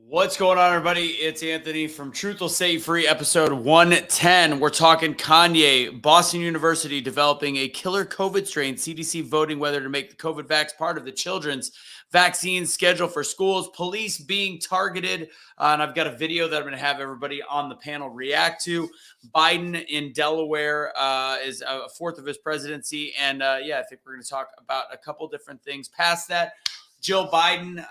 What's going on, everybody? It's Anthony from Truth Will Set You Free, episode 110. We're talking Kanye, Boston University developing a killer COVID strain, CDC voting whether to make the COVID vax part of the children's vaccine schedule for schools, police being targeted, and I've got a video that I'm going to have everybody on the panel react to. Biden in Delaware is a fourth of his presidency, and I think we're going to talk about a couple different things past that. Jill Biden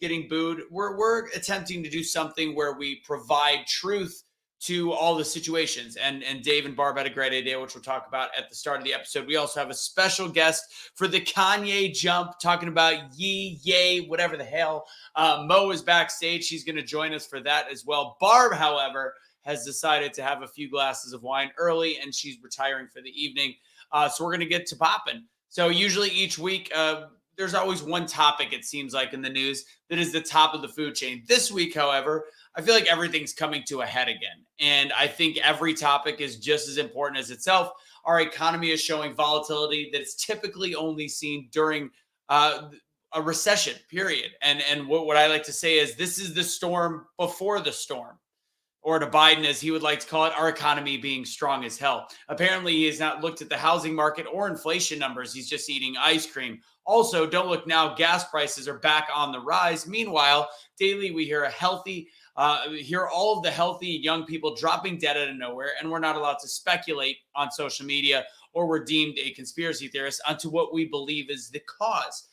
getting booed. We're attempting to do something where we provide truth to all the situations. And Dave and Barb had a great idea, which we'll talk about at the start of the episode. We also have a special guest for the Kanye jump, talking about yay, whatever the hell. Mo is backstage. She's going to join us for that as well. Barb, however, has decided to have a few glasses of wine early, and she's retiring for the evening. So we're going to get to popping. So usually each week, there's always one topic, it seems like, in the news that is the top of the food chain. This week, however, I feel like everything's coming to a head again. And I think every topic is just as important as itself. Our economy is showing volatility that's typically only seen during a recession, period. And what I like to say is this is the storm before the storm. Or to Biden, as he would like to call it, our economy being strong as hell. Apparently, he has not looked at the housing market or inflation numbers. He's just eating ice cream. Also, don't look now, gas prices are back on the rise. Meanwhile, daily we hear hear all of the healthy young people dropping dead out of nowhere, and we're not allowed to speculate on social media, or we're deemed a conspiracy theorist onto what we believe is the cause.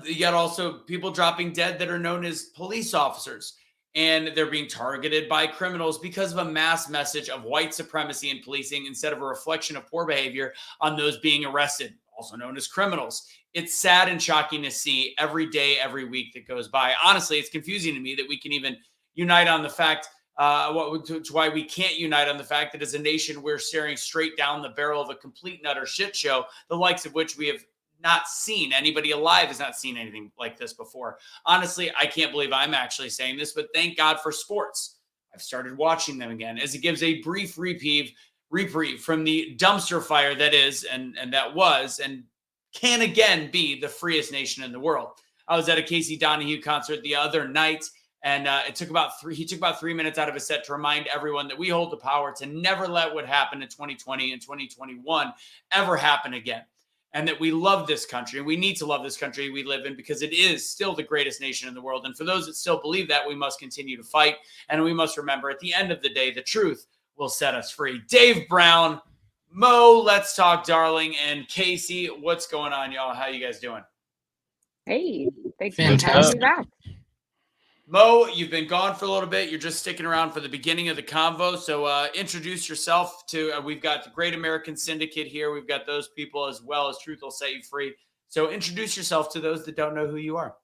Yet also people dropping dead that are known as police officers. And they're being targeted by criminals because of a mass message of white supremacy in policing instead of a reflection of poor behavior on those being arrested, also known as criminals. It's sad and shocking to see every day, every week that goes by. Honestly, it's confusing to me that we can even unite on the fact, why we can't unite on the fact that as a nation, we're staring straight down the barrel of a complete and utter shit show, the likes of which we have not seen. Anybody alive has not seen anything like this before. Honestly, I can't believe I'm actually saying this, but thank God for sports. I've started watching them again, as it gives a brief reprieve from the dumpster fire that is, and that was, and can again be the freest nation in the world. I was at a Casey Donahue concert the other night, and he took about 3 minutes out of his set to remind everyone that we hold the power to never let what happened in 2020 and 2021 ever happen again. And that we love this country, and we need to love this country we live in because it is still the greatest nation in the world. And for those that still believe that, we must continue to fight. And we must remember, at the end of the day, the truth will set us free. Dave Brown, Mo, Let's Talk Darling, and Casey, what's going on, y'all? How you guys doing? Hey, thanks for having me back. Mo, you've been gone for a little bit. You're just sticking around for the beginning of the convo. So introduce yourself to, we've got the Great American Syndicate here. We've got those people as well as Truth Will Set You Free. So introduce yourself to those that don't know who you are.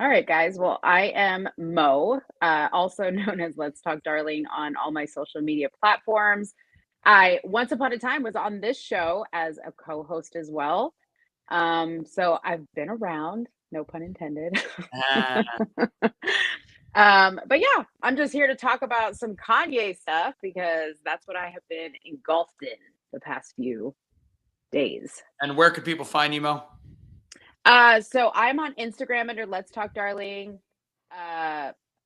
All right, guys. Well, I am Mo, also known as Let's Talk Darling on all my social media platforms. I, once upon a time, was on this show as a co-host as well. So I've been around. No pun intended. But yeah, I'm just here to talk about some Kanye stuff because that's what I have been engulfed in the past few days. And where could people find you, Mo? So I'm on Instagram under Let's Talk Darling,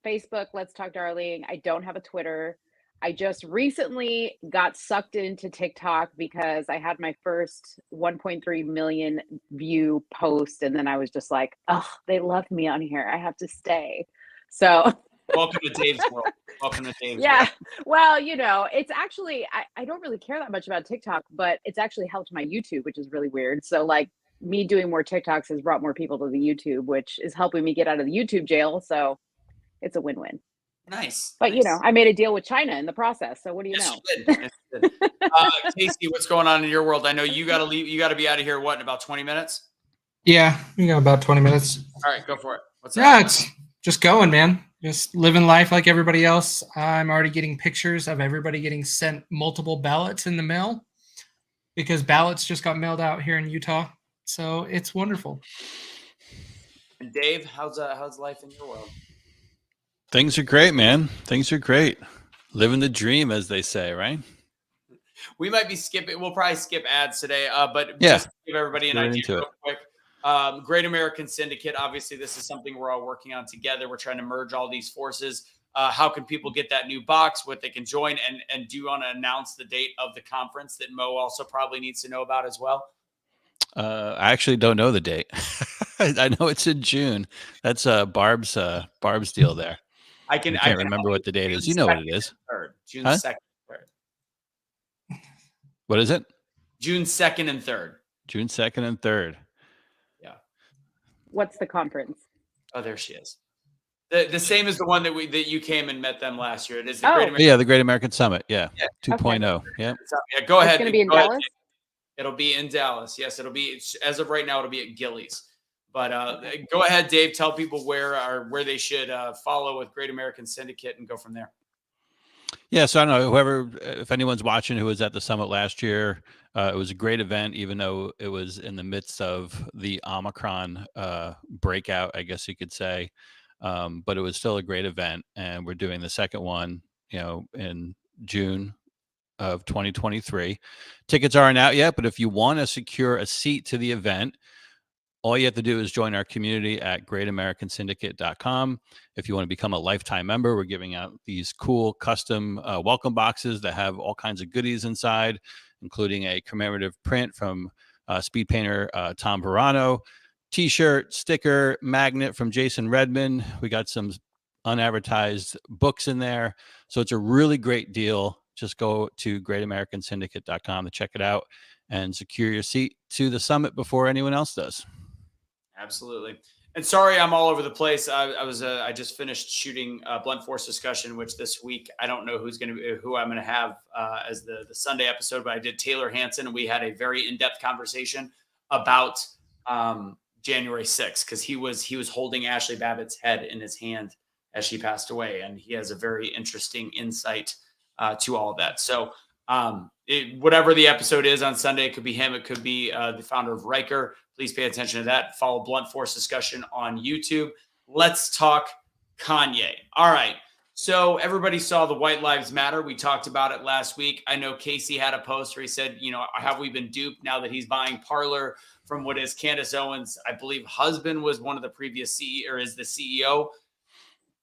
Facebook, Let's Talk Darling. I don't have a Twitter. I just recently got sucked into TikTok because I had my first 1.3 million view post. And then I was just like, oh, they love me on here. I have to stay. So welcome to Dave's world. Welcome to Dave's yeah. world. Well, you know, it's actually, I don't really care that much about TikTok, but it's actually helped my YouTube, which is really weird. So like me doing more TikToks has brought more people to the YouTube, which is helping me get out of the YouTube jail. So it's a win-win. Nice. But, you know, I made a deal with China in the process. So what do you know? Yes, you did. Casey, what's going on in your world? I know you got to leave. You got to be out of here, what, in about 20 minutes? Yeah, we got about 20 minutes. All right, go for it. What's Yeah, up? it's just going, man. Just living life like everybody else. I'm already getting pictures of everybody getting sent multiple ballots in the mail because ballots just got mailed out here in Utah. So it's wonderful. And Dave, how's life in your world? Things are great, man. Things are great. Living the dream, as they say, right? We might be skipping. We'll probably skip ads today, but Yeah. just to give everybody an idea real quick. Great American Syndicate. Obviously, this is something we're all working on together. We're trying to merge all these forces. How can people get that new box? What they can join? And do you want to announce the date of the conference that Mo also probably needs to know about as well? I actually don't know the date. I know it's in June. That's Barb's deal there. I can't remember what the date is. You know what it is. June 2nd and 3rd. What is it? June 2nd and 3rd. June 2nd and 3rd. Yeah. What's the conference? Oh, there she is. The same as the one that you came and met them last year. It is the the Great American Summit. Yeah. 2.0. Okay. Yeah. Yeah. Go ahead. It's going to be in Dallas? It'll be in Dallas. Yes, it'll be, as of right now, it'll be at Gillies. But go ahead, Dave. Tell people where they should follow with Great American Syndicate and go from there. Yeah, so I don't know, if anyone's watching who was at the summit last year, it was a great event, even though it was in the midst of the Omicron breakout, I guess you could say. But it was still a great event, and we're doing the second one, in June of 2023. Tickets aren't out yet, but if you want to secure a seat to the event, all you have to do is join our community at greatamericansyndicate.com. If you want to become a lifetime member, we're giving out these cool custom welcome boxes that have all kinds of goodies inside, including a commemorative print from speed painter Tom Verano, t-shirt, sticker, magnet from Jason Redman. We got some unadvertised books in there. So it's a really great deal. Just go to greatamericansyndicate.com to check it out and secure your seat to the summit before anyone else does. Absolutely. And sorry, I'm all over the place. I just finished shooting Blunt Force Discussion, which this week, I don't know who I'm going to have as the Sunday episode, but I did Taylor Hanson, and we had a very in-depth conversation about January 6th, because he was holding Ashley Babbitt's head in his hand as she passed away. And he has a very interesting insight to all of that. So whatever the episode is on Sunday, it could be him. It could be the founder of Riker. Please pay attention to that. Follow Blunt Force Discussion on YouTube. Let's talk Kanye. All right. So everybody saw the White Lives Matter. We talked about it last week. I know Casey had a post where he said, have we been duped now that he's buying Parler from what is Candace Owens' I believe husband was one of the previous CEO, or is the CEO.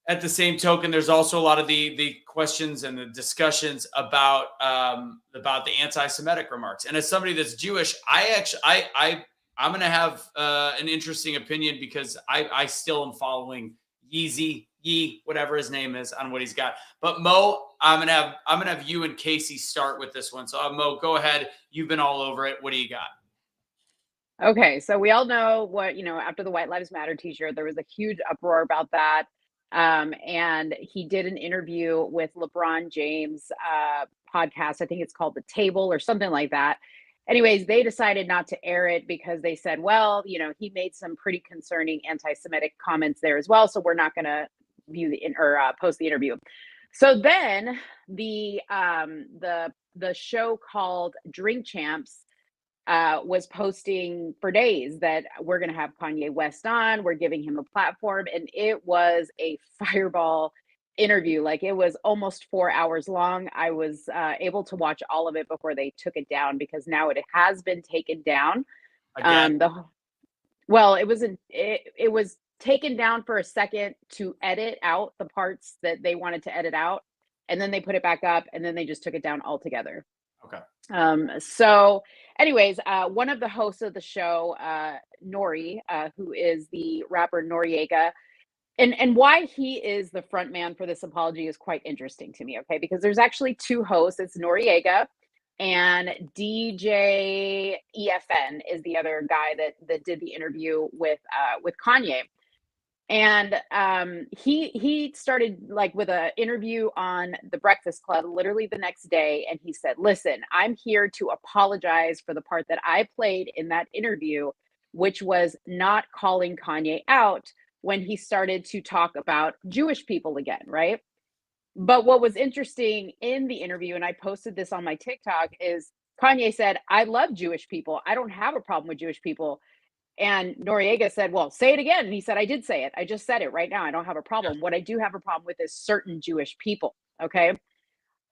At the same token, there's also a lot of the questions and the discussions about the anti-Semitic remarks. And as somebody that's Jewish, I'm going to have an interesting opinion, because I still am following Yee, whatever his name is, on what he's got. But Mo, I'm gonna have you and Casey start with this one. So Mo, go ahead. You've been all over it. What do you got? Okay, so we all know what, after the White Lives Matter t-shirt, there was a huge uproar about that. And he did an interview with LeBron James podcast. I think it's called The Table or something like that. Anyways, they decided not to air it because they said, well, he made some pretty concerning anti-Semitic comments there as well. So we're not going to view post the interview. So then the show called Drink Champs was posting for days that we're going to have Kanye West on. We're giving him a platform. And it was a fireball interview. Like, it was almost 4 hours long. I was able to watch all of it before they took it down, because now it has been taken down. Again. It was taken down for a second to edit out the parts that they wanted to edit out, and then they put it back up, and then they just took it down altogether. Okay. So anyways, one of the hosts of the show, Nori, who is the rapper Noriega, and why he is the front man for this apology is quite interesting to me. Okay. Because there's actually two hosts. It's Noriega, and DJ EFN is the other guy that did the interview with Kanye. And he started with an interview on The Breakfast Club literally the next day. And he said, listen, I'm here to apologize for the part that I played in that interview, which was not calling Kanye out when he started to talk about Jewish people again, right? But what was interesting in the interview, and I posted this on my TikTok, is Kanye said, I love Jewish people. I don't have a problem with Jewish people. And Noriega said, well, say it again. And he said, I did say it. I just said it right now. I don't have a problem. What I do have a problem with is certain Jewish people. Okay.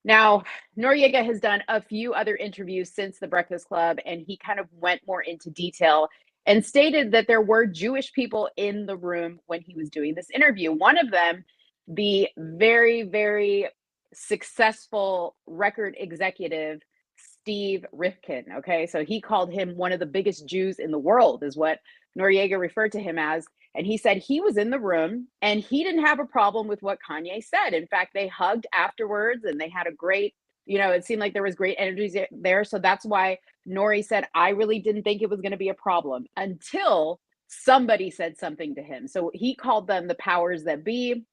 Now, Noriega has done a few other interviews since The Breakfast Club, and he kind of went more into detail. and stated that there were Jewish people in the room when he was doing this interview. One of them, the very, very successful record executive, Steve Rifkin. Okay, so he called him one of the biggest Jews in the world, is what Noriega referred to him as. And he said he was in the room and he didn't have a problem with what Kanye said. In fact, they hugged afterwards and they had a great, it seemed like there was great energy there. So that's why Nori said, I really didn't think it was going to be a problem until somebody said something to him. So he called them the powers that be.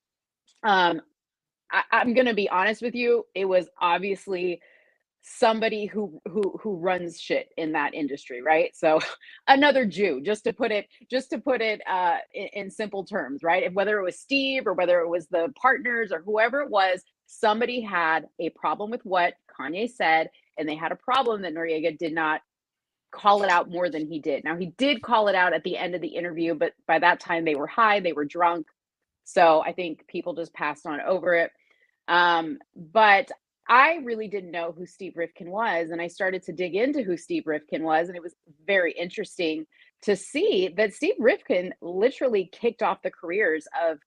I'm going to be honest with you. It was obviously somebody who runs shit in that industry, right? So another Jew, just to put it in simple terms, right? If whether it was Steve or whether it was the partners or whoever it was, somebody had a problem with what Kanye said, and they had a problem that Noriega did not call it out more than he did. Now, he did call it out at the end of the interview, but by that time they were high, they were drunk. So I think people just passed on over it. But I really didn't know who Steve Rifkin was, and I started to dig into who Steve Rifkin was, and it was very interesting to see that Steve Rifkin literally kicked off the careers of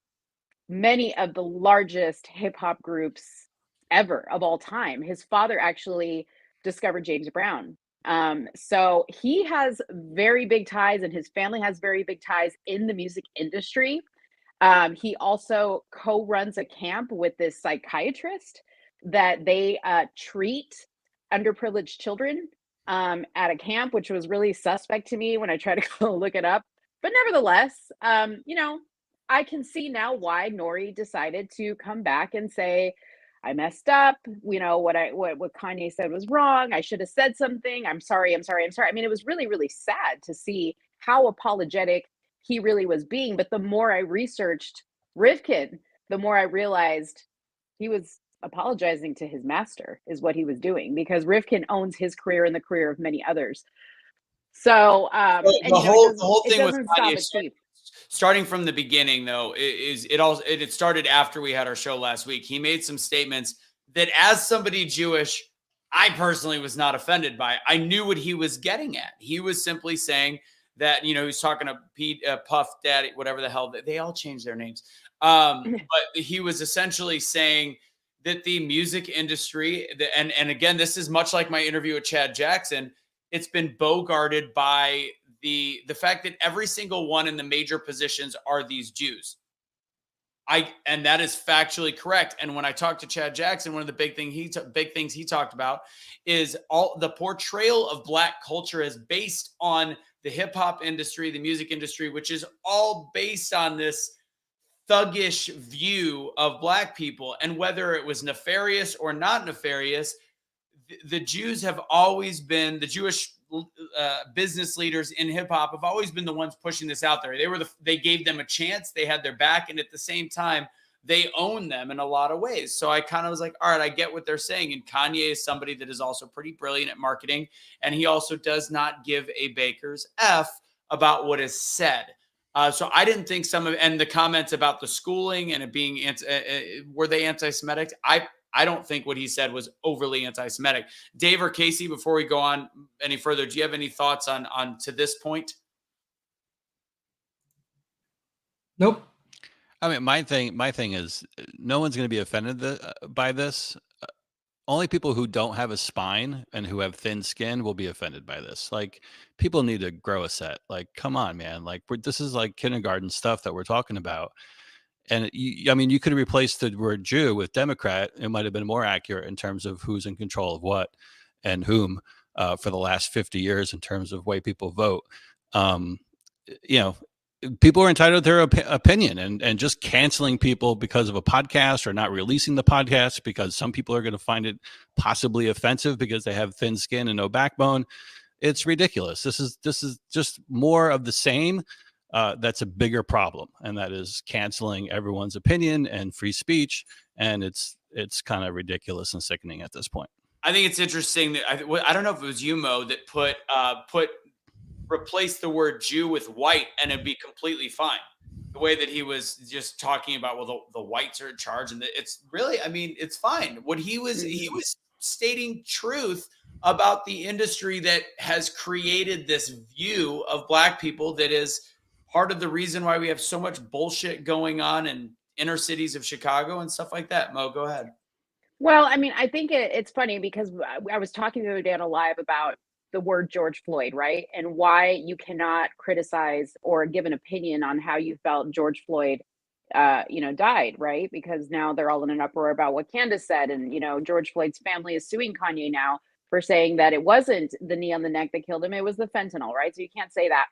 many of the largest hip hop groups ever of all time. His father actually discovered James Brown. So he has very big ties, and his family has very big ties in the music industry. He also co-runs a camp with this psychiatrist that they treat underprivileged children at a camp, which was really suspect to me when I tried to go look it up. But nevertheless, I can see now why Nori decided to come back and say, I messed up. What Kanye said was wrong. I should have said something. I'm sorry. I mean, it was really, really sad to see how apologetic he really was being. But the more I researched Rifkin, the more I realized he was apologizing to his master is what he was doing, because Rifkin owns his career and the career of many others. So the whole thing with Kanye, Steve. Starting from the beginning, though, it started after we had our show last week. He made some statements that, as somebody Jewish, I personally was not offended by. I knew what he was getting at. He was simply saying that, he was talking to Pete, Puff Daddy, whatever the hell, they all changed their names. But he was essentially saying that the music industry, and again, this is much like my interview with Chad Jackson, it's been bogarted by the fact that every single one in the major positions are these Jews. And that is factually correct. And when I talked to Chad Jackson, one of the big things he talked about is all the portrayal of Black culture is based on the hip hop industry, the music industry, which is all based on this thuggish view of Black people. And whether it was nefarious or not nefarious, the Jews have always been, the Jewish business leaders in hip hop have always been the ones pushing this out there. They gave them a chance, they had their back, and at the same time, they own them in a lot of ways. So I kind of was like, all right, I get what they're saying. And Kanye is somebody that is also pretty brilliant at marketing, and he also does not give a baker's F about what is said. So I didn't think and the comments about the schooling and it being, were they anti-Semitic? I don't think what he said was overly anti-Semitic. Dave or Casey, before we go on any further, do you have any thoughts on to this point? Nope. I mean, my thing is no one's going to be offended by this. Only people who don't have a spine and who have thin skin will be offended by this. Like, people need to grow a set. Like, come on, man. Like, this is like kindergarten stuff that we're talking about. And you could have replaced the word Jew with Democrat. It might have been more accurate in terms of who's in control of what and whom for the last 50 years in terms of way people vote. People are entitled to their opinion, and just canceling people because of a podcast or not releasing the podcast because some people are going to find it possibly offensive because they have thin skin and no backbone. It's ridiculous. This is just more of the same. That's a bigger problem, and that is canceling everyone's opinion and free speech. And it's kind of ridiculous and sickening at this point. I think it's interesting that I don't know if it was you, Mo, that replace the word Jew with white and it'd be completely fine. The way that he was just talking about, well, the whites are in charge, and it's really, I mean, it's fine. What he was stating truth about the industry that has created this view of Black people that is part of the reason why we have so much bullshit going on in inner cities of Chicago and stuff like that. Mo, go ahead. Well, I mean, I think it's funny because I was talking the other day on a live about the word George Floyd, right? And why you cannot criticize or give an opinion on how you felt George Floyd, died, right? Because now they're all in an uproar about what Candace said. And, George Floyd's family is suing Kanye now for saying that it wasn't the knee on the neck that killed him, it was the fentanyl, right? So you can't say that.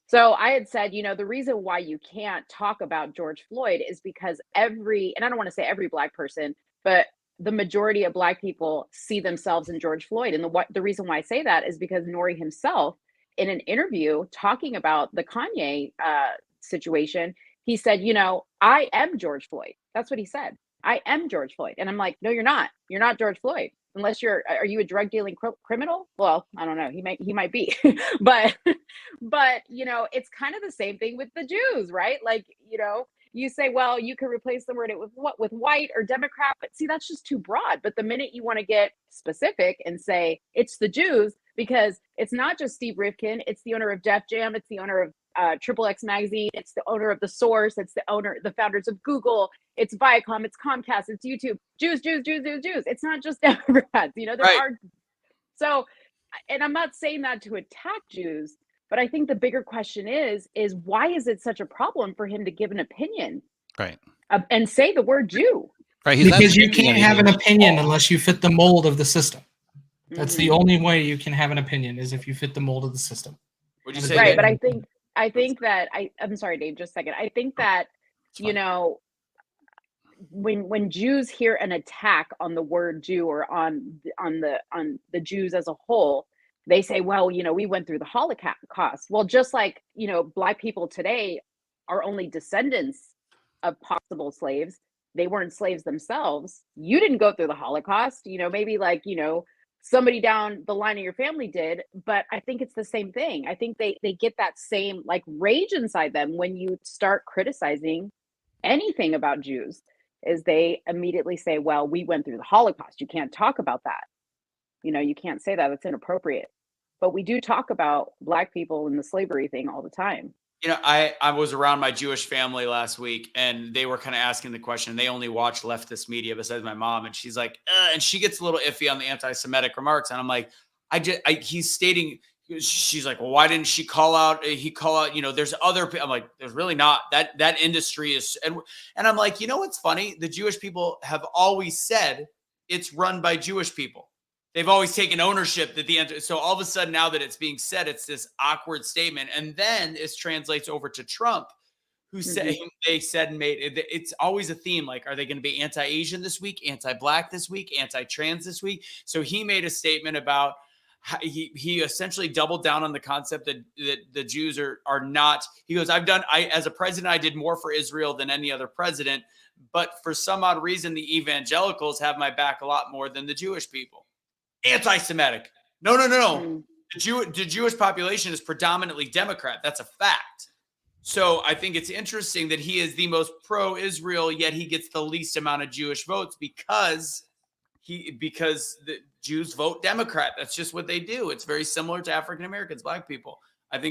So I had said, the reason why you can't talk about George Floyd is because and I don't want to say every Black person, but the majority of Black people see themselves in George Floyd. And the reason why I say that is because Nori himself, in an interview talking about the Kanye situation, he said, I am George Floyd. That's what he said. I am George Floyd. And I'm like, no, you're not. You're not George Floyd. Unless are you a drug dealing criminal? Well, I don't know. He might be, but it's kind of the same thing with the Jews, right? Like, you say, well, you could replace the word with white or Democrat, but see, that's just too broad. But the minute you want to get specific and say it's the Jews, because it's not just Steve Rifkin, it's the owner of Def Jam, it's the owner of XXX Magazine, it's the owner of The Source, it's the founders of Google, it's Viacom, it's Comcast, it's YouTube. Jews. It's not just Democrats, there Right. are. So, and I'm not saying that to attack Jews, but I think the bigger question is why is it such a problem for him to give an opinion, Right. And say the word Jew? Right. He's not Because you saying can't have an anything. opinion unless you fit the mold of the system. That's the Mhm. only way you can have an opinion, is if you fit the mold of the system. Would you say Right, that? but I think that I'm sorry, Dave, just a second. I think that, It's fine. when Jews hear an attack on the word Jew or on the Jews as a whole, they say, well, we went through the Holocaust. Well, just like, Black people today are only descendants of possible slaves. They weren't slaves themselves. You didn't go through the Holocaust, maybe like, somebody down the line of your family did, but I think it's the same thing. I think they get that same like rage inside them when you start criticizing anything about Jews, is they immediately say, well, we went through the Holocaust. You can't talk about that. You can't say that. It's inappropriate. But we do talk about Black people and the slavery thing all the time. I was around my Jewish family last week, and they were kind of asking the question. They only watch leftist media besides my mom, and she's like, and she gets a little iffy on the anti-Semitic remarks, and I'm like, he's stating. She's like, well, why didn't she call out? He call out. There's other. I'm like, there's really not. That industry is, and I'm like, what's funny? The Jewish people have always said it's run by Jewish people. They've always taken ownership that the end. So all of a sudden, now that it's being said, it's this awkward statement. And then it translates over to Trump, who said, they said and made it. It's always a theme. Like, are they going to be anti-Asian this week, anti-Black this week, anti-trans this week? So he made a statement about how he essentially doubled down on the concept that the Jews are not. He goes, as a president, I did more for Israel than any other president. But for some odd reason, the evangelicals have my back a lot more than the Jewish people. Anti-Semitic. No. The Jewish population is predominantly Democrat. That's a fact. So I think it's interesting that he is the most pro-Israel, yet he gets the least amount of Jewish votes because the Jews vote Democrat. That's just what they do. It's very similar to African Americans, Black people. As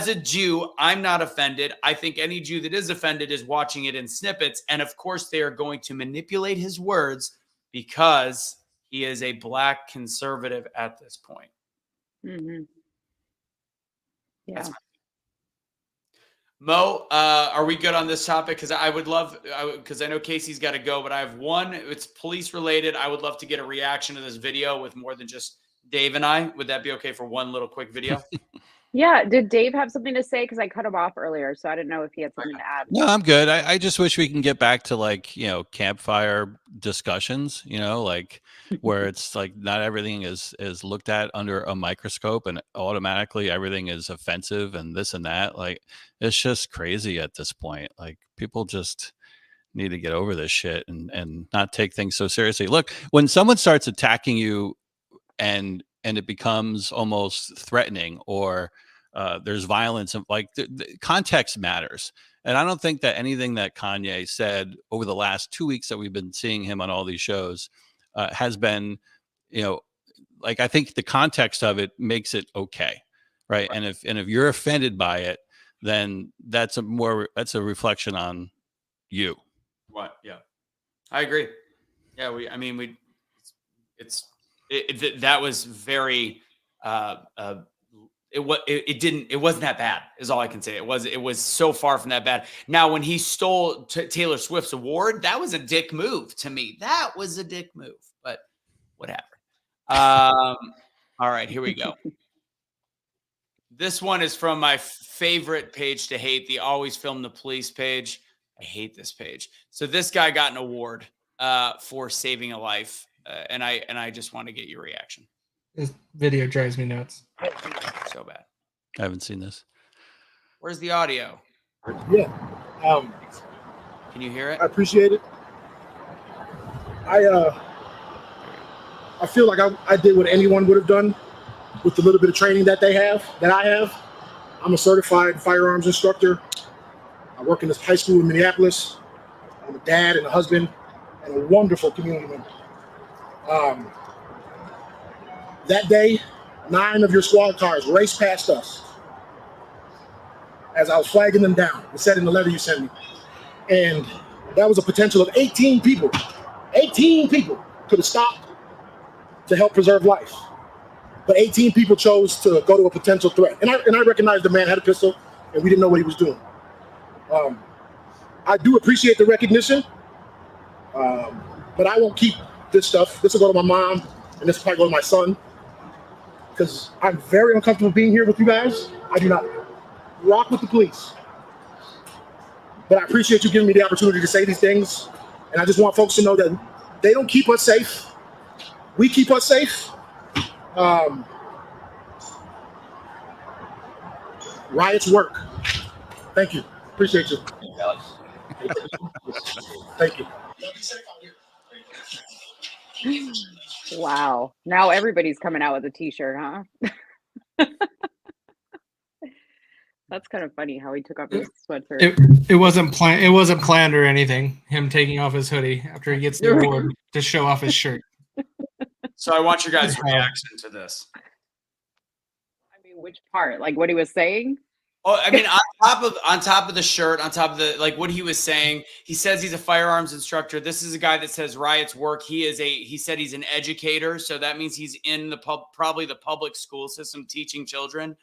a Jew, I'm not offended. I think any Jew that is offended is watching it in snippets. And of course, they are going to manipulate his words because he is a Black conservative at this point. Mm-hmm. Yeah. Mo, are we good on this topic? Because I would love, because I know Casey's got to go, but I have one. It's police related. I would love to get a reaction to this video with more than just Dave and I. Would that be okay for one little quick video? Yeah. Did Dave have something to say? Because I cut him off earlier, so I didn't know if he had something to add. No, I'm good. I just wish we can get back to like, campfire discussions, like where it's like not everything is looked at under a microscope and automatically everything is offensive and this and that. Like, it's just crazy at this point. Like, people just need to get over this shit and not take things so seriously. Look, when someone starts attacking you and it becomes almost threatening or there's violence, and like the context matters. And I don't think that anything that Kanye said over the last 2 weeks that we've been seeing him on all these shows has been you know, like I think the context of it makes it okay, right? And if you're offended by it, then that's a reflection on you. What? Yeah, I agree. Yeah, that was very. It wasn't that bad. Is all I can say. It was so far from that bad. Now, when he stole Taylor Swift's award, that was a dick move to me. That was a dick move, but whatever. All right, here we go. This one is from my favorite page to hate, the Always Film the Police page. I hate this page. So this guy got an award for saving a life, and I just want to get your reaction. This video drives me nuts. So bad. I haven't seen this. Where's the audio? Yeah. Can you hear it? I appreciate it. I feel like I did what anyone would have done with the little bit of training that I have. I'm a certified firearms instructor. I work in this high school in Minneapolis. I'm a dad and a husband and a wonderful community member. That day, 9 of your squad cars raced past us as I was flagging them down. It said in the letter you sent me. And that was a potential of 18 people. 18 people could have stopped to help preserve life. But 18 people chose to go to a potential threat. And I recognized the man had a pistol and we didn't know what he was doing. I do appreciate the recognition, but I won't keep this stuff. This will go to my mom and this will probably go to my son, because I'm very uncomfortable being here with you guys. I do not rock with the police. But I appreciate you giving me the opportunity to say these things. And I just want folks to know that they don't keep us safe. We keep us safe. Riots work. Thank you. Appreciate you. Thank you. Wow. Now everybody's coming out with a t-shirt, huh? That's kind of funny how he took off his sweatshirt. It wasn't planned. It wasn't planned or anything. Him taking off his hoodie after he gets the award to show off his shirt. So I want your guys' reaction to this. I mean, which part? Like what he was saying? Oh, I mean, on top of the shirt, on top of the, like what he was saying, he says he's a firearms instructor. This is a guy that says riots work. He said he's an educator. So that means he's in probably the public school system teaching children.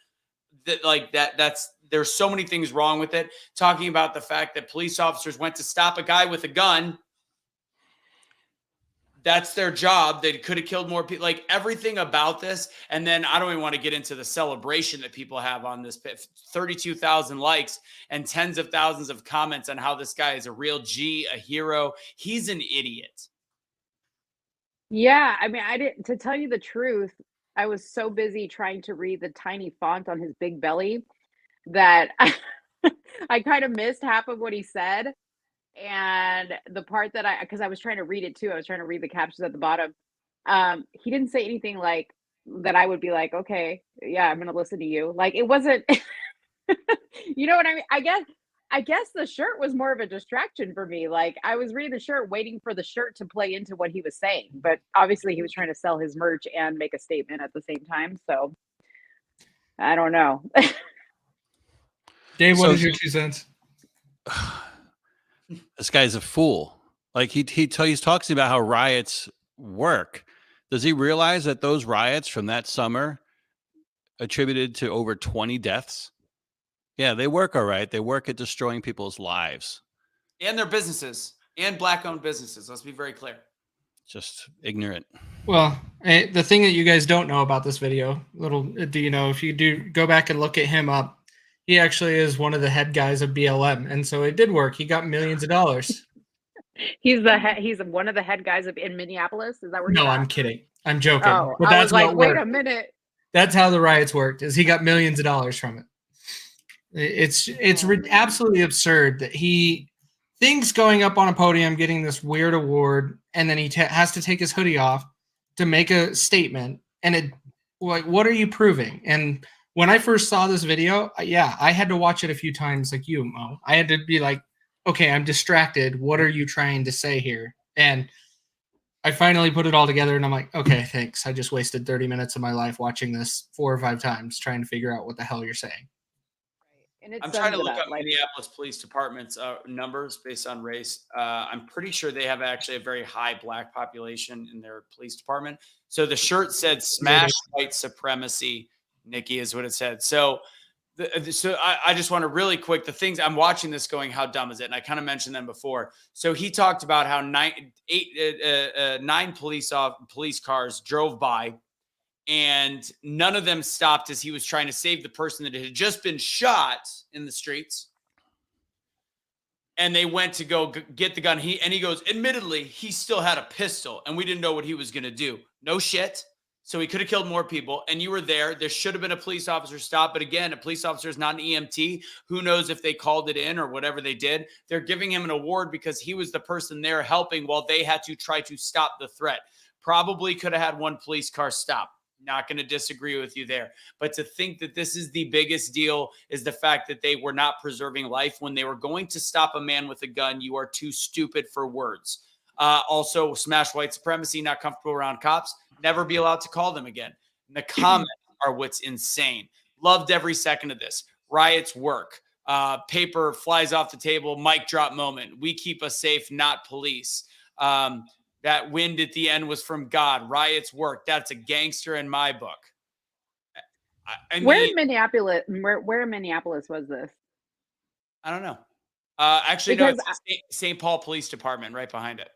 There's so many things wrong with it. Talking about the fact that police officers went to stop a guy with a gun. That's their job. They could have killed more people, like everything about this. And then I don't even want to get into the celebration that people have on this. 32,000 likes and tens of thousands of comments on how this guy is a real G, a hero. He's an idiot. Yeah. I mean, to tell you the truth, I was so busy trying to read the tiny font on his big belly that I kind of missed half of what he said. And the part that because I was trying to read it too. I was trying to read the captions at the bottom. He didn't say anything like that. I would be like, okay, yeah, I'm going to listen to you. Like it wasn't, you know what I mean? I guess the shirt was more of a distraction for me. Like I was reading the shirt, waiting for the shirt to play into what he was saying. But obviously he was trying to sell his merch and make a statement at the same time. So I don't know. Dave, what is your 2 cents? This guy's a fool. Like he's talking about how riots work. Does he realize that those riots from that summer attributed to over 20 deaths? Yeah, they work all right. They work at destroying people's lives. And their businesses. And Black-owned businesses. Let's be very clear. Just ignorant. Well, the thing that you guys don't know about this video, do you know, if you do go back and look at him up, he actually is one of the head guys of BLM. And so it did work. He got millions of dollars. He's one of the head guys in Minneapolis. Is that where? No, I'm kidding. I'm joking. Oh, but I that's was like, wait worked. a minute. That's how the riots worked. Is he got millions of dollars from it. It's absolutely absurd that he thinks going up on a podium, getting this weird award, and then he has to take his hoodie off to make a statement. And what are you proving? And when I first saw this video, I had to watch it a few times like you, Mo. I had to be like, okay, I'm distracted. What are you trying to say here? And I finally put it all together, and I'm like, okay, thanks. I just wasted 30 minutes of my life watching this 4 or 5 times trying to figure out what the hell you're saying. And it I'm trying to sums it look up. up Minneapolis Police Department's numbers based on race. I'm pretty sure they have actually a very high black population in their police department. So the shirt said "Smash White Supremacy." Nikki is what it said. So, I just want to really quick the things I'm watching this going, how dumb is it? And I kind of mentioned them before. So he talked about how 9 police cars drove by, and none of them stopped as he was trying to save the person that had just been shot in the streets. And they went to go get the gun. He goes, admittedly, he still had a pistol, and we didn't know what he was going to do. No shit. So he could have killed more people, and you were there. There should have been a police officer stop. But again, a police officer is not an EMT. Who knows if they called it in or whatever they did. They're giving him an award because he was the person there helping while they had to try to stop the threat. Probably could have had one police car stop. Not going to disagree with you there. But to think that this is the biggest deal is the fact that they were not preserving life when they were going to stop a man with a gun. You are too stupid for words. Also, smash white supremacy, not comfortable around cops. Never be allowed to call them again. And the comments are what's insane. Loved every second of this. Riots work. Paper flies off the table. Mic drop moment. We keep us safe, not police. That wind at the end was from God. Riots work. That's a gangster in my book. I Where mean, in Minneapolis? Where in Minneapolis was this? I don't know. Actually, no, Because it's St. Paul Police Department right behind it.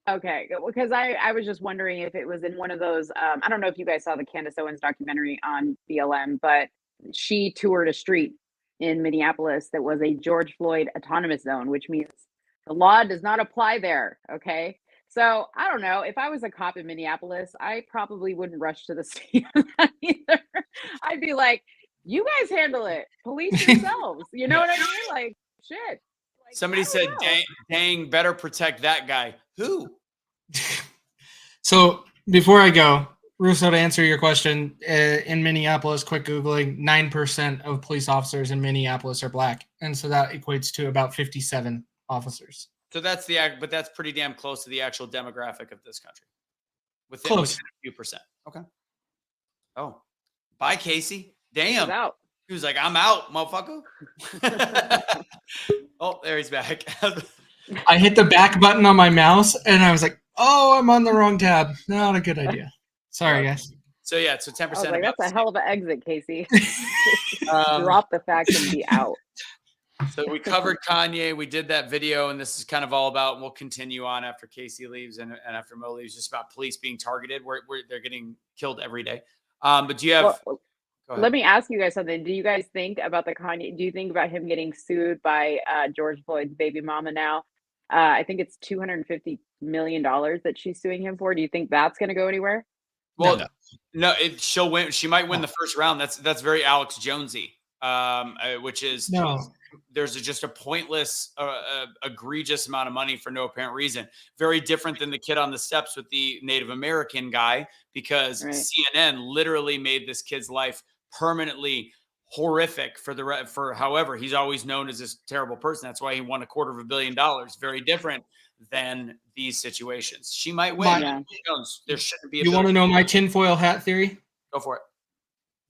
Okay, because I was just wondering if it was in one of those. I don't know if you guys saw the Candace Owens documentary on BLM, but she toured a street in Minneapolis that was a George Floyd autonomous zone, which means the law does not apply there. Okay, so I don't know. If I was a cop in Minneapolis, I probably wouldn't rush to the scene of that either. I'd be like, "You guys handle it, police yourselves." You know what I mean? Like, shit. Like, Somebody I don't said, know. dang, better protect that guy. Who? So before I go, Russo, to answer your question, in Minneapolis, quick Googling, 9% of police officers in Minneapolis are black. And so that equates to about 57 officers. So that's but that's pretty damn close to the actual demographic of this country. Within a few percent. Okay. Oh, bye, Casey. Damn. Out. He was like, I'm out, motherfucker. Oh, there he's back. I hit the back button on my mouse and I was like, oh, I'm on the wrong tab. Not a good idea. Sorry, guys. So yeah, so 10%. I was like, that's a hell of an exit, Casey. Drop the facts and be out. So we covered Kanye. We did that video, and this is kind of all about, and we'll continue on after Casey leaves and after Mo leaves, just about police being targeted, where they're getting killed every day. But do you have... Let me ask you guys something. Do you guys think about the Kanye? Do you think about him getting sued by George Floyd's baby mama now? I think it's $250 million that she's suing him for. Do you think that's going to go anywhere? Well, no, she'll win. She might win the first round. That's very Alex Jonesy, which is there's just a pointless, egregious amount of money for no apparent reason. Very different than the kid on the steps with the Native American guy, because CNN literally made this kid's life permanently horrific for however he's always known as this terrible person. That's why he won $250 million. Very different than these situations. She might win. There shouldn't be. You want to know my tinfoil hat theory? Go for it.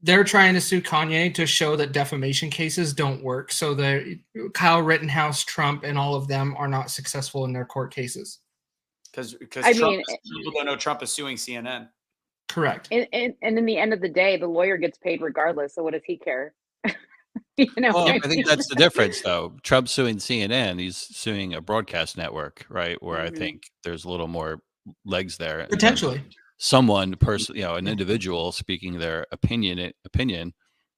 They're trying to sue Kanye to show that defamation cases don't work. So the Kyle Rittenhouse, Trump, and all of them are not successful in their court cases. Because people don't know Trump is suing CNN. Correct. And in the end of the day, the lawyer gets paid regardless. So what does he care? I think that's the difference, though. Trump's suing CNN. He's suing a broadcast network, right? Where I think there's a little more legs there. Potentially. Someone, an individual speaking their opinion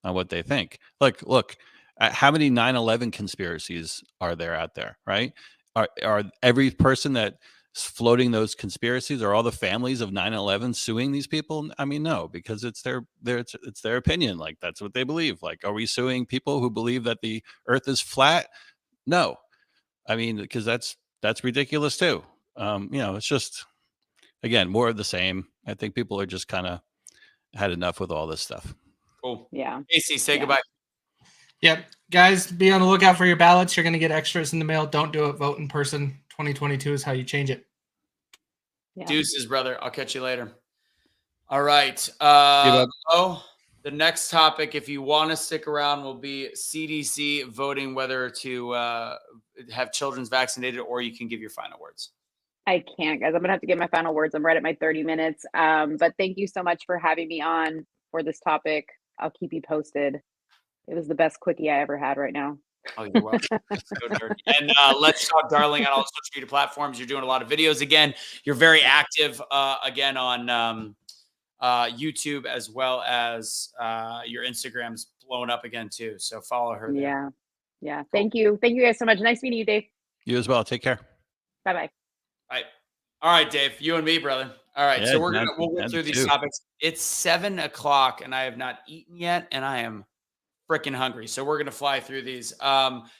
on what they think. Look, how many 9/11 conspiracies are there out there, right? Are every person that floating those conspiracies, or all the families of 9/11 suing these people? I mean, no, because it's their opinion. Like, that's what they believe. Like, are we suing people who believe that the earth is flat? No. I mean, because that's ridiculous too. It's just, again, more of the same. I think people are just kind of had enough with all this stuff. Cool. Yeah. Casey, say goodbye. Yep. Guys, be on the lookout for your ballots. You're going to get extras in the mail. Don't do it. Vote in person. 2022 is how you change it. Yeah. Deuces, brother. I'll catch you later. All right. up. The next topic, if you want to stick around, will be CDC voting whether to have children's vaccinated, or you can give your final words. I can't, guys. I'm gonna have to get my final words. I'm right at my 30 minutes. But thank you so much for having me on for this topic. I'll keep you posted. It was the best quickie I ever had right now. Oh, you're welcome. So dirty. And Let's Talk Darling on all social media platforms. You're doing a lot of videos again. You're very active again on YouTube, as well as your Instagram's blowing up again too. So follow her there. Yeah. Thank you guys so much. Nice meeting you, Dave. You as well. Take care. Bye. All right, Dave, you and me, brother. All right, Yeah, so we'll go through these topics. It's 7 o'clock and I have not eaten yet, and I am freaking hungry. So we're gonna fly through these.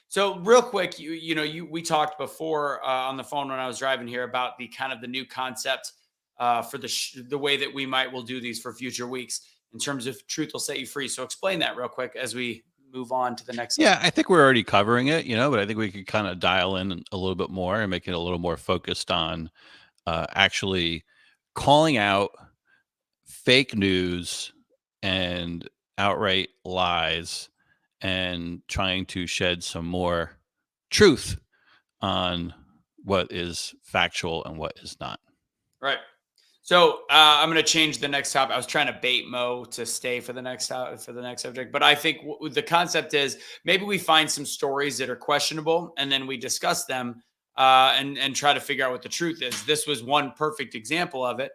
So real quick, we talked before on the phone when I was driving here about the kind of the new concept for the way that will do these for future weeks in terms of truth will set you free. So explain that real quick as we move on to the next. Yeah, I think we're already covering it, but I think we could kind of dial in a little bit more and make it a little more focused on actually calling out fake news and outright lies and trying to shed some more truth on what is factual and what is not. Right. So I'm going to change the next topic. I was trying to bait Mo to stay for the next subject, but I think the concept is maybe we find some stories that are questionable and then we discuss them and try to figure out what the truth is. This was one perfect example of it.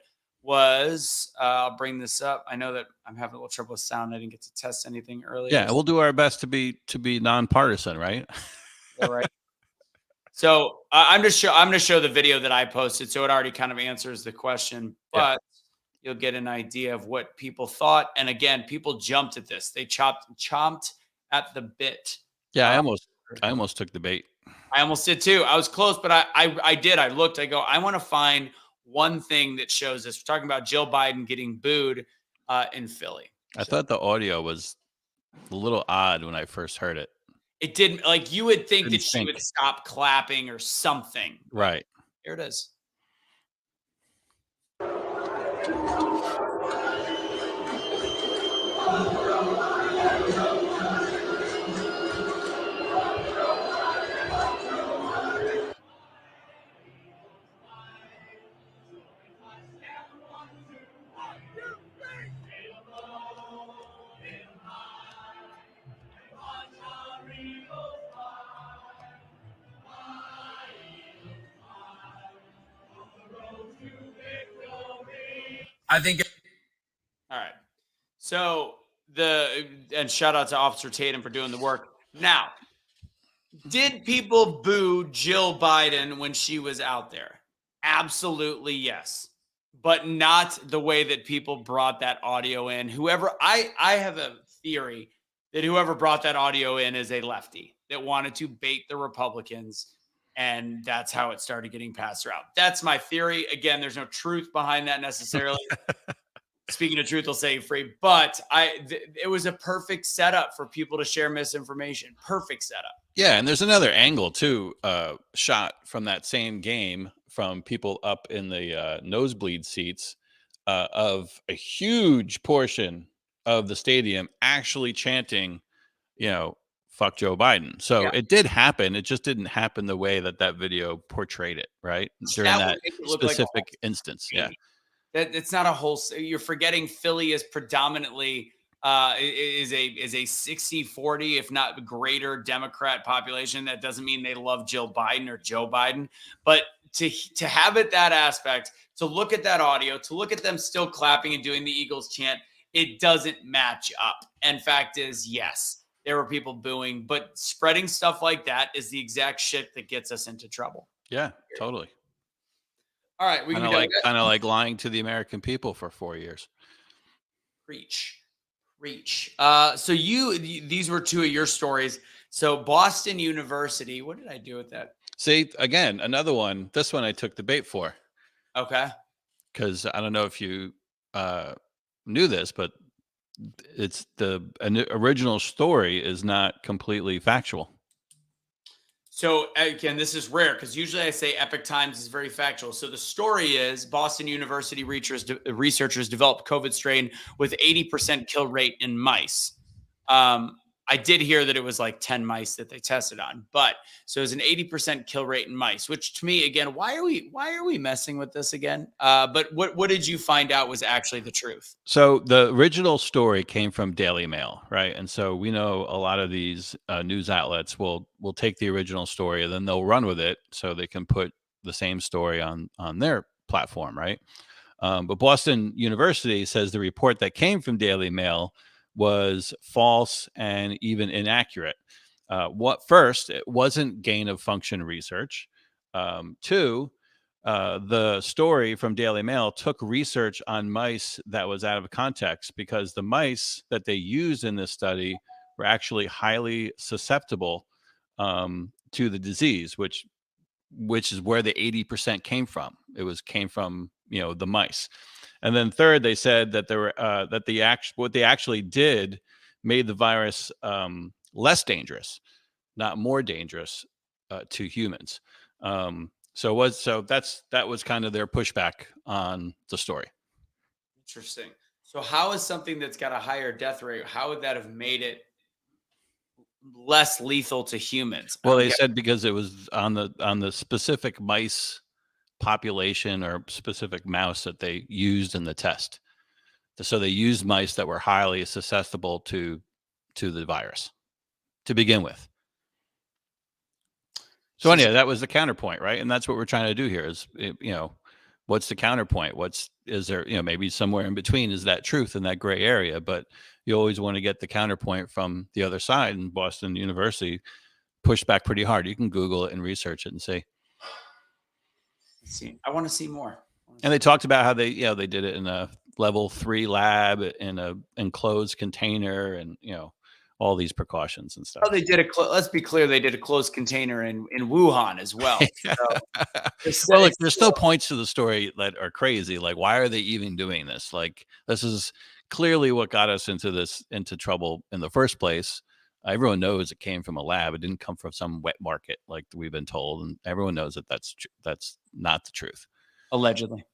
I'll bring this up. I know that I'm having a little trouble with sound. I didn't get to test anything earlier. Yeah, we'll do our best to be nonpartisan, right? Yeah, right. So I'm going to show the video that I posted, so it already kind of answers the question, but you'll get an idea of what people thought. And again, people jumped at this. They chomped at the bit. Yeah, I almost took the bait. I almost did too. I was close, but I did. I looked. I go, I want to find one thing that shows this. We're talking about Jill Biden getting booed in Philly. I thought the audio was a little odd when I first heard it. It didn't, like, you would think that she would stop clapping or something. Right. Here it is. I think. All right. So and shout out to Officer Tatum for doing the work. Now, did people boo Jill Biden when she was out there? Absolutely yes, but not the way that people brought that audio in. I have a theory that whoever brought that audio in is a lefty that wanted to bait the Republicans. And that's how it started getting passed around. That's my theory. Again, there's no truth behind that necessarily. Speaking of truth will set you free. But it was a perfect setup for people to share misinformation. Perfect setup. Yeah, and there's another angle too, shot from that same game from people up in the nosebleed seats of a huge portion of the stadium actually chanting, fuck Joe Biden. So it did happen. It just didn't happen the way that video portrayed it, right? During that specific instance. Yeah. It's not a whole, you're forgetting Philly is predominantly is a 60-40, if not greater Democrat population. That doesn't mean they love Jill Biden or Joe Biden, but to have it that aspect, to look at that audio, to look at them still clapping and doing the Eagles chant, it doesn't match up. And fact is, yes, there were people booing, but spreading stuff like that is the exact shit that gets us into trouble. Yeah, totally. All right. Kind of like lying to the American people for 4 years. Preach. So these were two of your stories. So Boston University, what did I do with that? See, again, another one. This one I took the bait for. Okay. Because I don't know if you knew this, but it's the original story is not completely factual. So again, this is rare because usually I say Epic Times is very factual. So the story is Boston University researchers developed COVID strain with 80% kill rate in mice. I did hear that it was like 10 mice that they tested on, but so it was an 80% kill rate in mice, which to me, again, why are we messing with this again? But what did you find out was actually the truth? So the original story came from Daily Mail, right? And so we know a lot of these news outlets will take the original story and then they'll run with it so they can put the same story on their platform, right? But Boston University says the report that came from Daily Mail was false and even inaccurate. First, it wasn't gain of function research. Two, the story from Daily Mail took research on mice that was out of context because the mice that they used in this study were actually highly susceptible to the disease, which is where the 80% came from. Came from the mice. And then third, they said that there were what they actually did made the virus less dangerous, not more dangerous to humans. So that was kind of their pushback on the story. Interesting. So how is something that's got a higher death rate, how would that have made it less lethal to humans? Well, they said because it was on the specific mice population or specific mouse that they used in the test. So they used mice that were highly susceptible to the virus to begin with. So anyway, that was the counterpoint, right? And that's what we're trying to do here is, what's the counterpoint? Is there, maybe somewhere in between is that truth in that gray area, but you always want to get the counterpoint from the other side. And Boston University pushed back pretty hard. You can Google it and research it and see. I want to see more. And they talked about how they did it in a level 3 lab in a enclosed container and, all these precautions and stuff. Oh, they did let's be clear. They did a closed container in Wuhan as well. So, well, look, there's still points to the story that are crazy. Like, why are they even doing this? Like, this is clearly what got us into trouble in the first place. Everyone knows it came from a lab. It didn't come from some wet market like we've been told. And everyone knows that that's not the truth. Allegedly.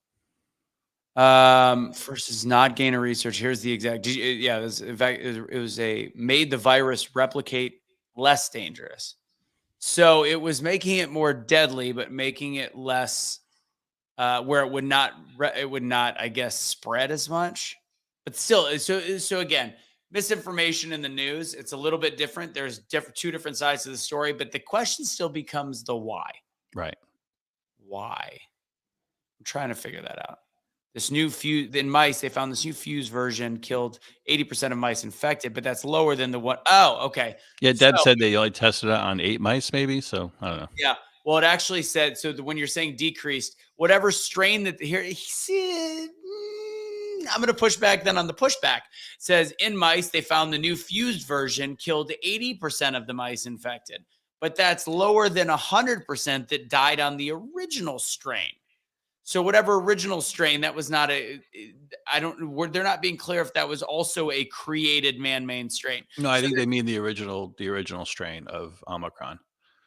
First is not gain of research. Here's the exact. In fact, it was made the virus replicate less dangerous. So it was making it more deadly, but making it less, where it would not, I guess, spread as much. But still, so again, misinformation in the news. It's a little bit different. There's two different sides to the story, but the question still becomes the why. Right. Why? I'm trying to figure that out. This new fuse in mice, they found this new fuse version killed 80% of mice infected, but that's lower than the one. Oh, okay. Yeah, Deb said they only tested it on 8 mice, maybe. So I don't know. Yeah. Well, it actually said when you're saying decreased, whatever strain that here he said, I'm going to push back then on the pushback. It says in mice, they found the new fused version killed 80% of the mice infected, but that's lower than 100% that died on the original strain. So whatever original strain, that was not they're not being clear if that was also a created man-made strain. No, I think they mean the original strain of Omicron.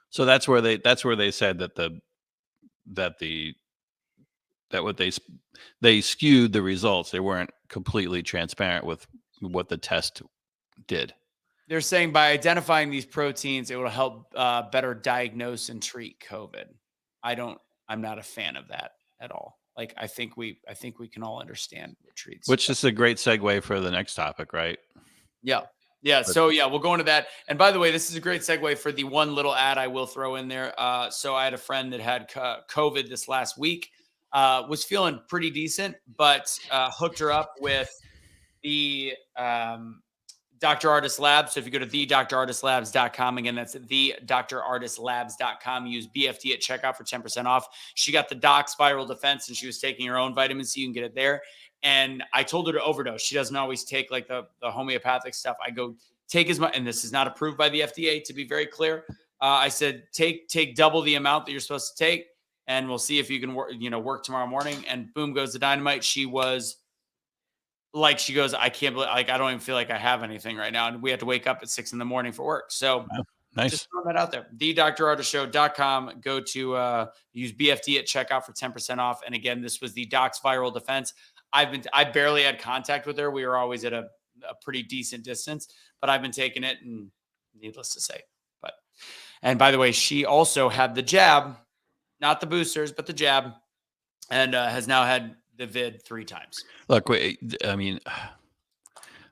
So that's where they said that they skewed the results. They weren't completely transparent with what the test did. They're saying by identifying these proteins, it will help better diagnose and treat COVID. I'm not a fan of that at all. Like, I think we can all understand what treats. Which is a great segue for the next topic, right? Yeah. Yeah. So we'll go into that. And by the way, this is a great segue for the one little ad I will throw in there. So I had a friend that had COVID this last week, was feeling pretty decent, but hooked her up with the Dr. Artist Labs. So if you go to thedrartistlabs.com, again, that's thedrartistlabs.com, use BFD at checkout for 10% off. She got the Doc Spiral Defense and she was taking her own vitamin C. You can get it there. And I told her to overdose. She doesn't always take like the homeopathic stuff. I go take as much, and this is not approved by the FDA, to be very clear. I said, take double the amount that you're supposed to take, and we'll see if you can work tomorrow morning. And boom goes the dynamite. She was like, she goes, I can't believe, like, I don't even feel like I have anything right now. And we had to wake up at 6 a.m. for work. So Nice. Just throwing that out there. TheDrArtistShow.com. Go to use BFD at checkout for 10% off. And again, this was the Doc's Viral Defense. I barely had contact with her. We were always at a pretty decent distance, but I've been taking it, and needless to say. And by the way, she also had the jab, not the boosters, but the jab, and has now had the vid 3 times. Look, I mean,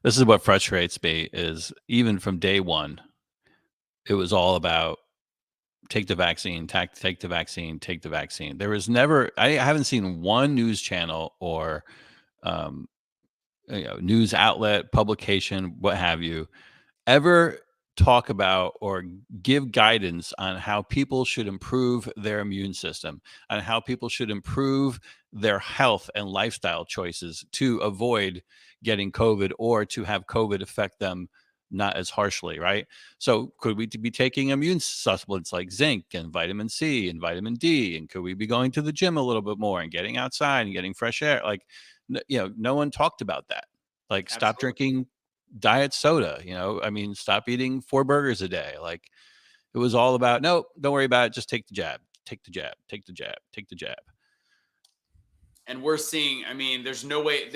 this is what frustrates me is even from day one, it was all about take the vaccine, take the vaccine, take the vaccine. There was never, I haven't seen one news channel or news outlet, publication, what have you, ever talk about or give guidance on how people should improve their immune system, on how people should improve their health and lifestyle choices to avoid getting COVID or to have COVID affect them not as harshly, right? So could we be taking immune supplements like zinc and vitamin C and vitamin D? And could we be going to the gym a little bit more and getting outside and getting fresh air? Like, no one talked about that. Like, stop drinking diet soda, I mean, stop eating 4 burgers a day. Like, it was all about, no, don't worry about it. Just take the jab, take the jab, take the jab, take the jab. And we're seeing, I mean, there is no way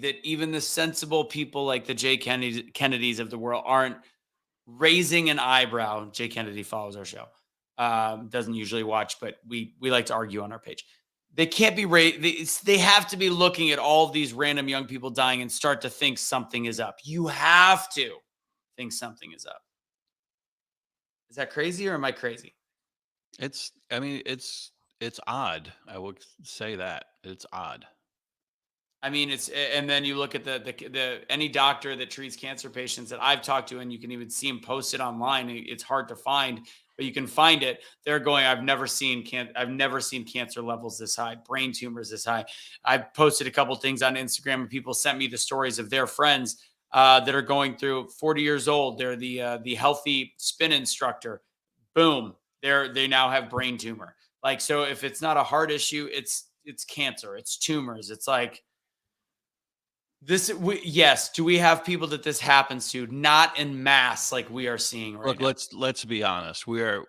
that even the sensible people like the Jay Kennedys of the world aren't raising an eyebrow. Jay Kennedy follows our show. Doesn't usually watch, but we like to argue on our page. They can't be they have to be looking at all of these random young people dying and start to think something is up. You have to think something is up. Is that crazy, or am I crazy? It's odd. I would say that it's odd. I mean, and then you look at the any doctor that treats cancer patients that I've talked to, and you can even see them posted online. It's hard to find, but you can find it. They're going, I've never seen cancer levels this high, brain tumors this high. I've posted a couple things on Instagram, and people sent me the stories of their friends that are going through 40 years old. They're the healthy spin instructor. Boom, they now have brain tumor. Like, so if it's not a heart issue, it's cancer, it's tumors. It's like, yes. Do we have people that this happens to? Not in mass like we are seeing right now. Look, let's be honest. We are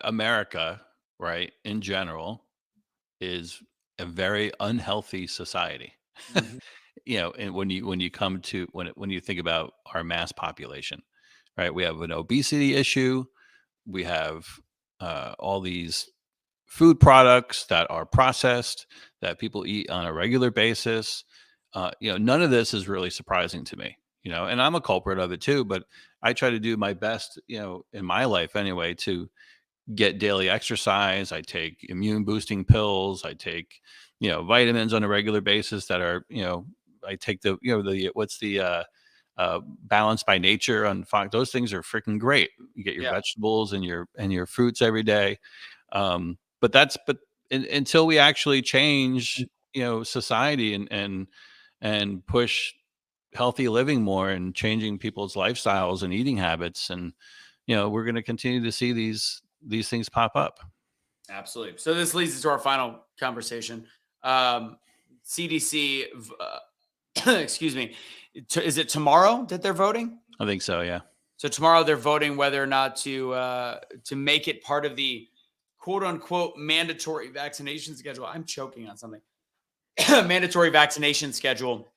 America, right? In general, is a very unhealthy society. Mm-hmm. And when you come to when you think about our mass population, right? We have an obesity issue. We have all these food products that are processed that people eat on a regular basis. None of this is really surprising to me, and I'm a culprit of it too, but I try to do my best, in my life anyway, to get daily exercise. I take immune boosting pills. I take, vitamins on a regular basis that are, I take the Balance by Nature on Fox. Those things are freaking great. You get your vegetables and your fruits every day. But until we actually change, society and push healthy living more and changing people's lifestyles and eating habits, and we're going to continue to see these things pop up. Absolutely. So this leads us to our final conversation. CDC, excuse me, is it tomorrow that they're voting? I think so. Yeah. So tomorrow they're voting whether or not to make it part of the quote unquote mandatory vaccination schedule. I'm choking on something. Mandatory vaccination schedule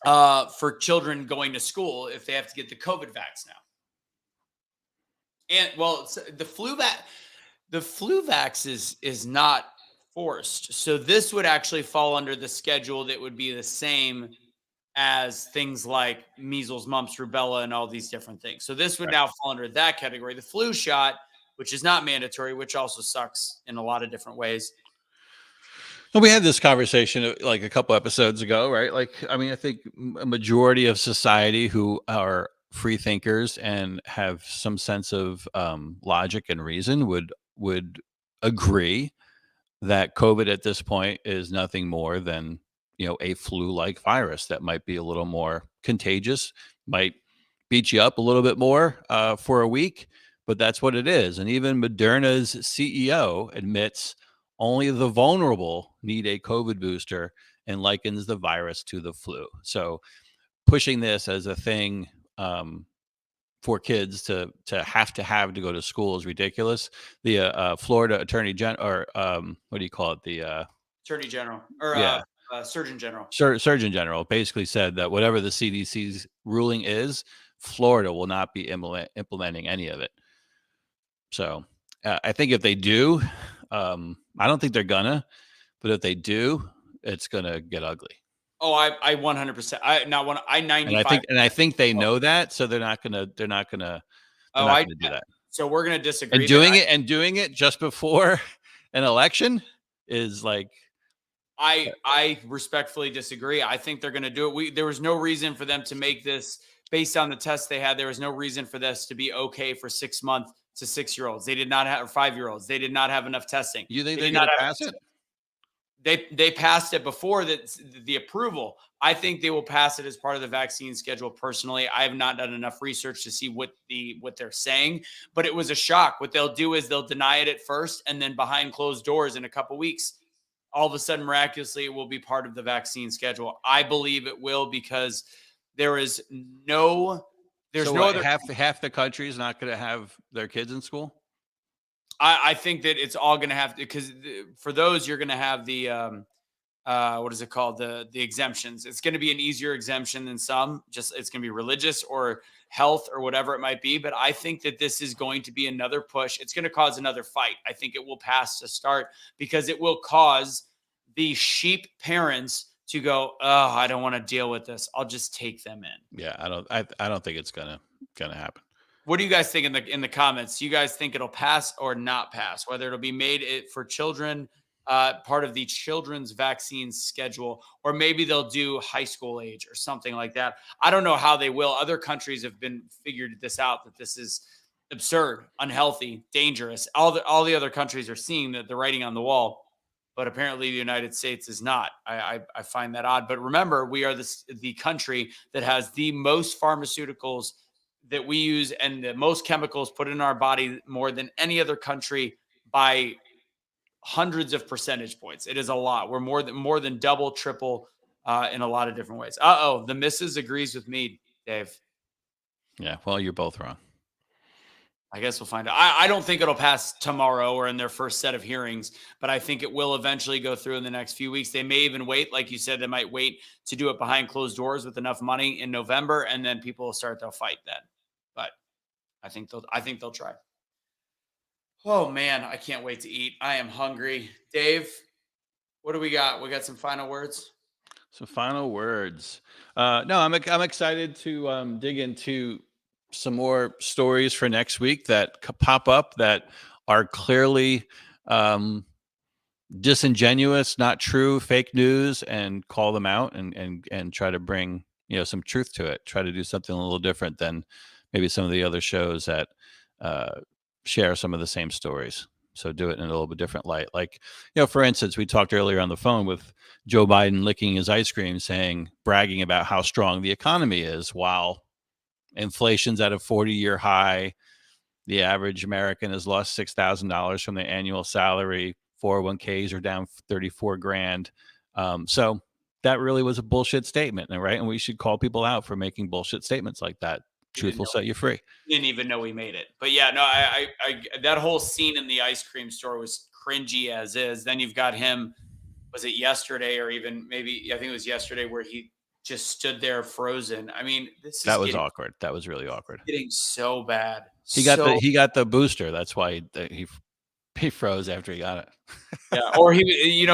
for children going to school if they have to get the COVID vax now. And well, the flu vax is not forced. So this would actually fall under the schedule that would be the same as things like measles, mumps, rubella, and all these different things. So this would now fall under that category. The flu shot, which is not mandatory, which also sucks in a lot of different ways. Well, we had this conversation like a couple episodes ago, right? Like, I mean, I think a majority of society who are free thinkers and have some sense of logic and reason would agree that COVID at this point is nothing more than, a flu-like virus that might be a little more contagious, might beat you up a little bit more for a week, but that's what it is. And even Moderna's CEO admits only the vulnerable need a COVID booster and likens the virus to the flu. So pushing this as a thing for kids to have to go to school is ridiculous. The Florida Attorney General, or what do you call it? The Attorney General or yeah. Surgeon General. Surgeon General basically said that whatever the CDC's ruling is, Florida will not be implementing any of it. So I think if they do, I don't think they're gonna, but if they do, it's gonna get ugly. Oh, I 100%. I 95. And I think they know that, so they're not gonna do that. So we're gonna disagree. And doing it just before an election is like. I respectfully disagree. I think they're going to do it. There was no reason for them to make this based on the tests they had. There was no reason for this to be okay for 6 month to 6-year-olds. They did not have 5-year-olds. They did not have enough testing. You think they're going to pass it? They passed it before the approval. I think they will pass it as part of the vaccine schedule. Personally, I have not done enough research to see what they're saying, but it was a shock. What they'll do is they'll deny it at first, and then behind closed doors in a couple weeks, all of a sudden, miraculously, it will be part of the vaccine schedule. I believe it will, because there's no other. Half the country is not going to have their kids in school. I think that it's all going to have to, because for those, you're going to have the what is it called? The exemptions. It's going to be an easier exemption than some. Just it's going to be religious or health or whatever it might be. But I think that this is going to be another push. It's going to cause another fight. I think it will pass to start, because it will cause the sheep parents to go, oh, I don't want to deal with this. I'll just take them in. Yeah, I don't think it's gonna happen. What do you guys think in the comments? Do you guys think it'll pass or not pass? Whether it'll be made for children, part of the children's vaccine schedule, or maybe they'll do high school age or something like that. I don't know how they will. Other countries have figured this out, that this is absurd, unhealthy, dangerous. All the other countries are seeing the writing on the wall, but apparently the United States is not. I find that odd. But remember, we are the country that has the most pharmaceuticals that we use and the most chemicals put in our body, more than any other country, by hundreds of percentage points. It is a lot. We're more than double, triple in a lot of different ways. The missus agrees with me, Dave. Yeah, well, you're both wrong. I guess we'll find out. I don't think it'll pass tomorrow or in their first set of hearings, but I think it will eventually go through in the next few weeks. They may even wait, like you said, they might wait to do it behind closed doors with enough money in November, and then people will start to fight then. But I think they'll try. Oh man, I can't wait to eat. I am hungry. Dave, what do we got? We got some final words. Some final words. No, I'm excited to dig into some more stories for next week that pop up that are clearly disingenuous, not true, fake news, and call them out and try to bring some truth to it. Try to do something a little different than maybe some of the other shows that share some of the same stories. So do it in a little bit different light. Like, for instance, we talked earlier on the phone with Joe Biden licking his ice cream, bragging about how strong the economy is, while inflation's at a 40-year high. The average American has lost $6,000 from their annual salary. 401ks are down 34 grand. So that really was a bullshit statement, right? And we should call people out for making bullshit statements like that. Truth will set you free. Didn't even know he made it. But yeah, no, I that whole scene in the ice cream store was cringy as is. Then you've got him, was it yesterday, or even maybe, I think it was yesterday, where he just stood there frozen. I mean, that was awkward. That was really awkward. Getting so bad. He got the booster. That's why he froze after he got it. Yeah, or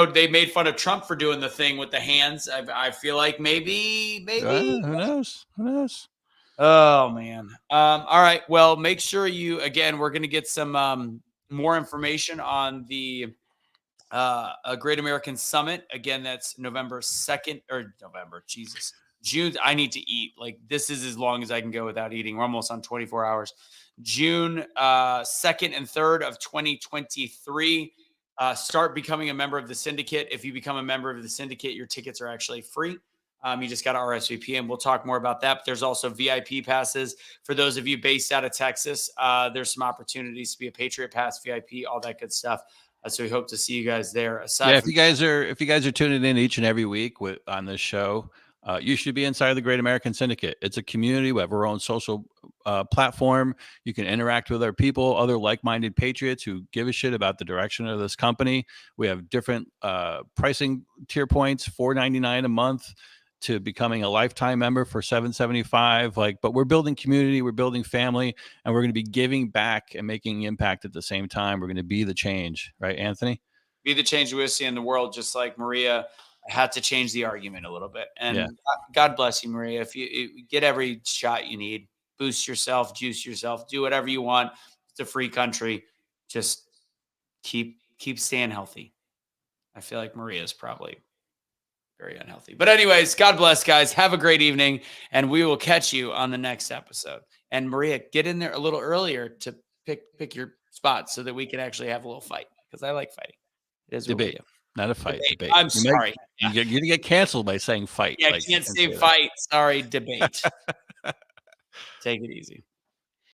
they made fun of Trump for doing the thing with the hands. I feel like maybe. Who knows? Oh man. All right. Well, make sure we're going to get some more information on the Great American Summit. Again, that's November 2nd June. I need to eat. Like, this is as long as I can go without eating. We're almost on 24 hours. June 2nd and 3rd of 2023. Start becoming a member of the syndicate. If you become a member of the syndicate, your tickets are actually free. You just got to RSVP, and we'll talk more about that. But there's also VIP passes for those of you based out of Texas. There's some opportunities to be a Patriot Pass VIP, all that good stuff. So we hope to see you guys there. If you guys are tuning in each and every week on this show, you should be inside of the Great American Syndicate. It's a community. We have our own social platform. You can interact with other people, other like-minded patriots who give a shit about the direction of this company. We have different pricing tier points, $4.99 a month to becoming a lifetime member for $7.75. But we're building community, we're building family, and we're going to be giving back and making impact at the same time. We're going to be the change, right, Anthony? Be the change we see in the world, just like Maria had to change the argument a little bit. And God bless you, Maria. If you get every shot you need, boost yourself, juice yourself, do whatever you want. It's a free country. Just keep staying healthy. I feel like Maria's probably very unhealthy. But anyways, God bless, guys. Have a great evening, and we will catch you on the next episode. And Maria, get in there a little earlier to pick your spots so that we can actually have a little fight, because I like fighting. It is debate, not a fight. Debate. I'm sorry. You're going to get canceled by saying fight. Yeah, I can't say fight. Sorry, debate. Take it easy.